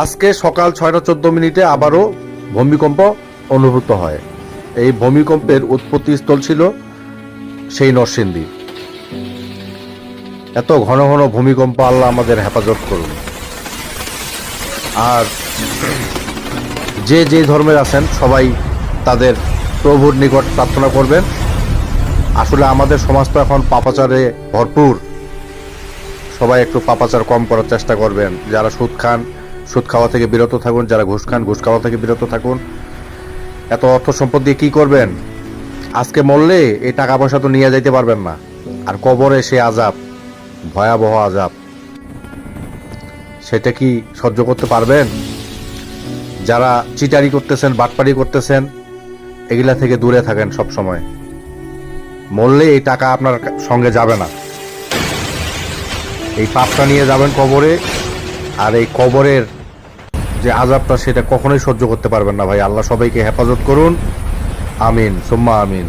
আজকে সকাল 6:14 আবারও ভূমিকম্প অনুভূত হয়। এই ভূমিকম্পের উৎপত্তি স্থল ছিল সেই নরসিংদী। এত ঘন ঘন ভূমিকম্প, আল্লাহ আমাদের হেফাজত করুন। আর যে যে ধর্মের আছেন সবাই তাদের প্রভুর নিকট প্রার্থনা করবেন। আসলে আমাদের সমাজ তো এখন পাপাচারে ভরপুর। সবাই একটু পাপাচার কম করার চেষ্টা করবেন। যারা সুদ খান, সুদ খাওয়া থেকে বিরত থাকুন। যারা ঘুষ খান, ঘুষ খাওয়া থেকে বিরত থাকুন। এত অর্থ সম্পদ দিয়ে কী করবেন? আজকে মরলে এই টাকা পয়সা তো নিয়ে যাইতে পারবেন না। আর কবরে সে আযাব, ভয়াবহ আযাব, সেটা কি সহ্য করতে পারবেন? যারা চিটারি করতেছেন, বাটপারি করতেছেন, এগুলা থেকে দূরে থাকেন সব সময়। মরলে এই টাকা আপনার সঙ্গে যাবে না, এই পাপটা নিয়ে যাবেন কবরে। আর এই কবরের যে আযাবটা, সেটা কখনোই সহ্য করতে পারবেন না ভাই। আল্লাহ সবাইকে হেফাজত করুন। আমিন সুম্মা আমিন।